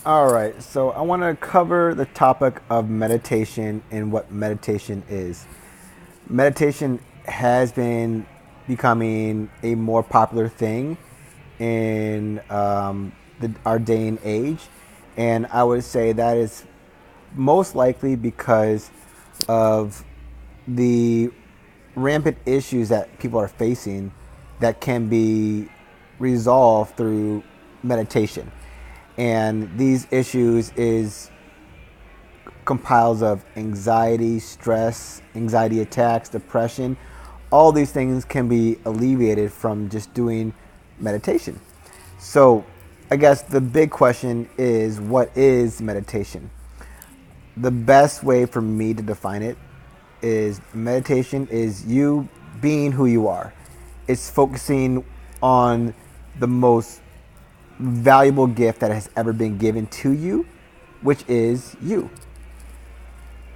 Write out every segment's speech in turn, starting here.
All right, so I want to cover the topic of meditation and what meditation is. Meditation has been becoming a more popular thing in our day and age, and I would say that is most likely because of the rampant issues that people are facing that can be resolved through meditation. And these issues is compiles of anxiety, stress, anxiety attacks, depression. All these things can be alleviated from just doing meditation. So, I guess the big question is, what is meditation? The best way for me to define it is meditation is you being who you are. It's focusing on the most valuable gift that has ever been given to you, which is you.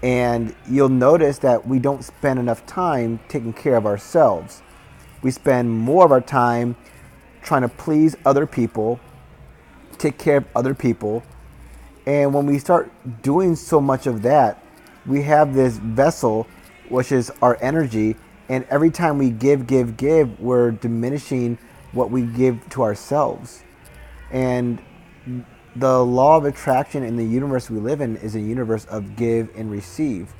And you'll notice that we don't spend enough time taking care of ourselves. We spend more of our time trying to please other people, take care of other people. And when we start doing so much of that, we have this vessel, which is our energy. And every time we give, we're diminishing what we give to ourselves. And the law of attraction in the universe we live in is a universe of give and receive.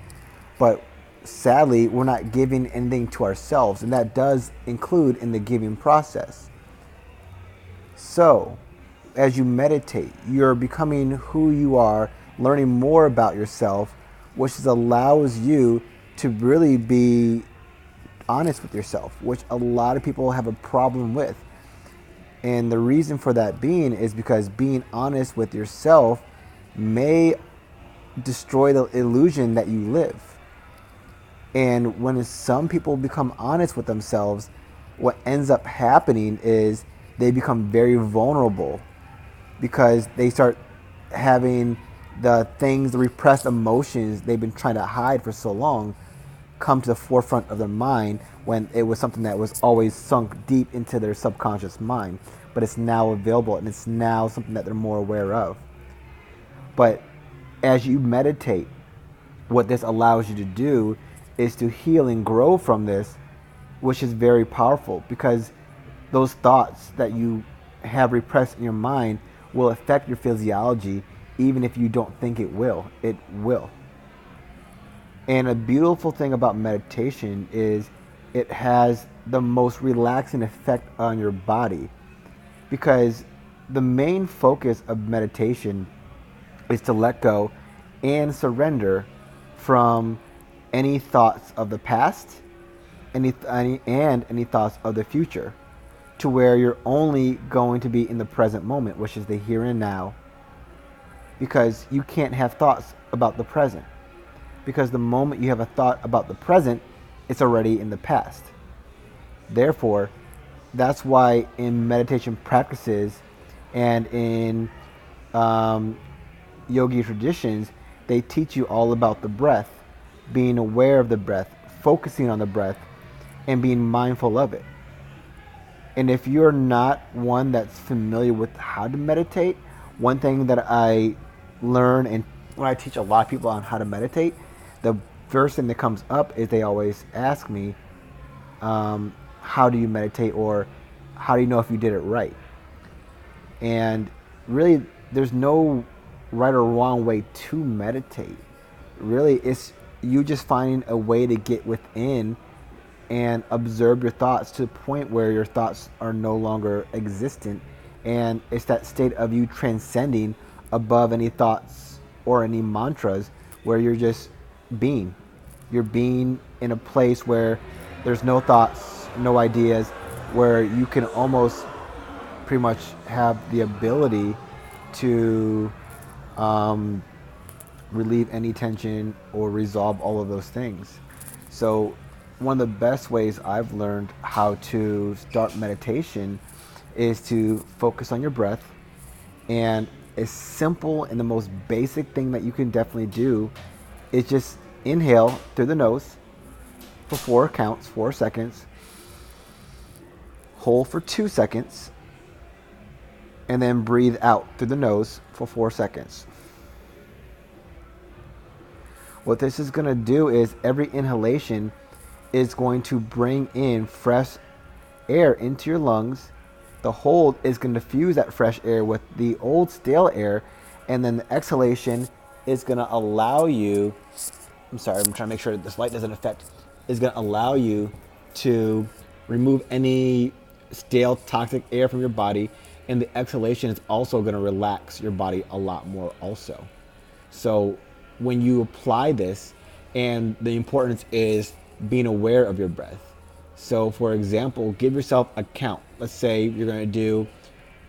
But sadly, we're not giving anything to ourselves, and that does include in the giving process. So, as you meditate, you're becoming who you are, learning more about yourself, which allows you to really be honest with yourself, which a lot of people have a problem with. And the reason for that being is because being honest with yourself may destroy the illusion that you live. And when some people become honest with themselves, what ends up happening is they become very vulnerable because they start having the things, the repressed emotions they've been trying to hide for so long come to the forefront of their mind when it was something that was always sunk deep into their subconscious mind. But it's now available and it's now something that they're more aware of. But as you meditate, what this allows you to do is to heal and grow from this, which is very powerful because those thoughts that you have repressed in your mind will affect your physiology even if you don't think it will. It will. And a beautiful thing about meditation is it has the most relaxing effect on your body because the main focus of meditation is to let go and surrender from any thoughts of the past, any thoughts of the future, to where you're only going to be in the present moment, which is the here and now, because you can't have thoughts about the present. Because the moment you have a thought about the present, it's already in the past. Therefore, that's why in meditation practices and in yogi traditions, they teach you all about the breath, being aware of the breath, focusing on the breath, and being mindful of it. And if you're not one that's familiar with how to meditate, one thing that I learn and when I teach a lot of people on how to meditate, the first thing that comes up is they always ask me, how do you meditate, or how do you know if you did it right? And really, there's no right or wrong way to meditate. Really, it's you just finding a way to get within and observe your thoughts to the point where your thoughts are no longer existent. And it's that state of you transcending above any thoughts or any mantras where you're just being. You're being in a place where there's no thoughts, no ideas, where you can almost pretty much have the ability to relieve any tension or resolve all of those things. So, one of the best ways I've learned how to start meditation is to focus on your breath. And a simple and the most basic thing that you can definitely do is just inhale through the nose for 4 counts, 4 seconds, hold for 2 seconds, And then breathe out through the nose for 4 seconds. What this is going to do is every inhalation is going to bring in fresh air into your lungs. The hold is going to fuse that fresh air with the old stale air, and then the exhalation is going to allow you, I'm sorry, I'm trying to make sure that this light doesn't affect, is going to allow you to remove any stale toxic air from your body, and the exhalation is also going to relax your body a lot more also. So when you apply this, and the importance is being aware of your breath. So for example, give yourself a count. Let's say you're going to do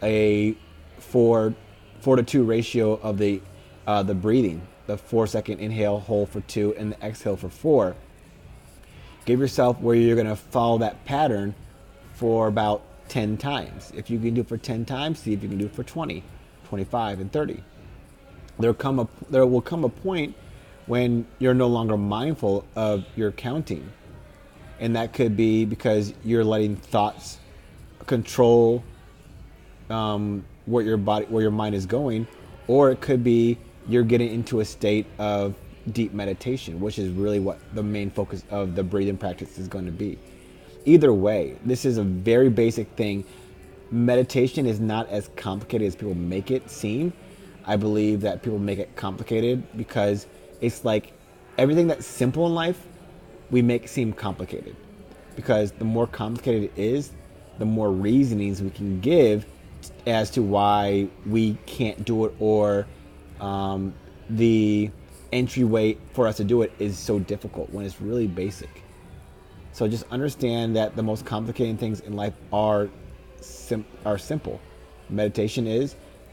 a 4:2 ratio of the breathing, the 4-second inhale, hold for 2, and the exhale for 4. Give yourself where you're going to follow that pattern for about 10 times. If you can do it for 10 times, see if you can do it for 20, 25, and 30. There will come a point when you're no longer mindful of your counting. And that could be because you're letting thoughts control where your mind is going, or it could be you're getting into a state of deep meditation, which is really what the main focus of the breathing practice is going to be. Either way, this is a very basic thing. Meditation is not as complicated as people make it seem. I believe that people make it complicated because it's like everything that's simple in life, we make seem complicated. Because the more complicated it is, the more reasonings we can give as to why we can't do it, or the entryway for us to do it is so difficult when it's really basic. So just understand that the most complicated things in life are simple. Meditation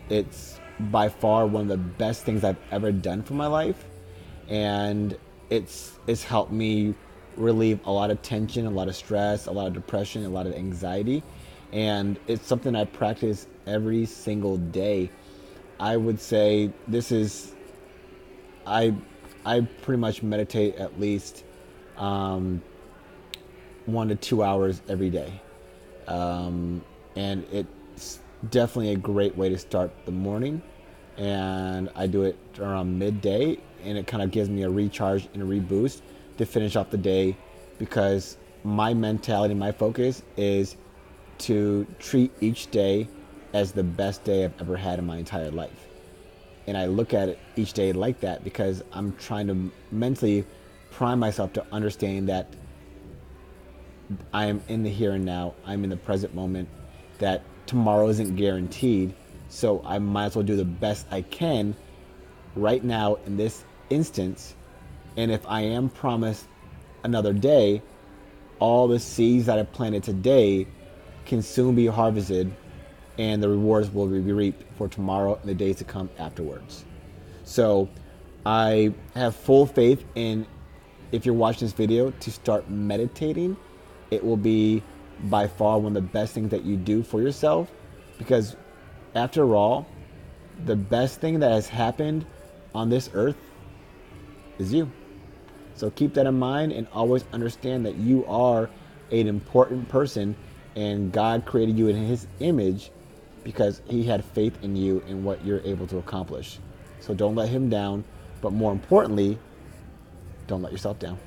it's by far one of the best things I've ever done for my life, and it's helped me relieve a lot of tension, a lot of stress, a lot of depression, a lot of anxiety, and it's something I practice every single day. I would say I pretty much meditate at least 1 to 2 hours every day, and it's definitely a great way to start the morning. And I do it around midday, and it kind of gives me a recharge and a reboost to finish off the day, because my mentality, my focus is to treat each day as the best day I've ever had in my entire life. And I look at it each day like that because I'm trying to mentally prime myself to understand that I am in the here and now. I'm in the present moment, that tomorrow isn't guaranteed. So I might as well do the best I can right now in this instance. And if I am promised another day, all the seeds that I planted today can soon be harvested, and the rewards will be reaped for tomorrow and the days to come afterwards. So I have full faith in, if you're watching this video, to start meditating. It will be by far one of the best things that you do for yourself, because after all, the best thing that has happened on this earth is you. So keep that in mind, and always understand that you are an important person, and God created you in His image because He had faith in you and what you're able to accomplish. So don't let Him down, but more importantly, don't let yourself down.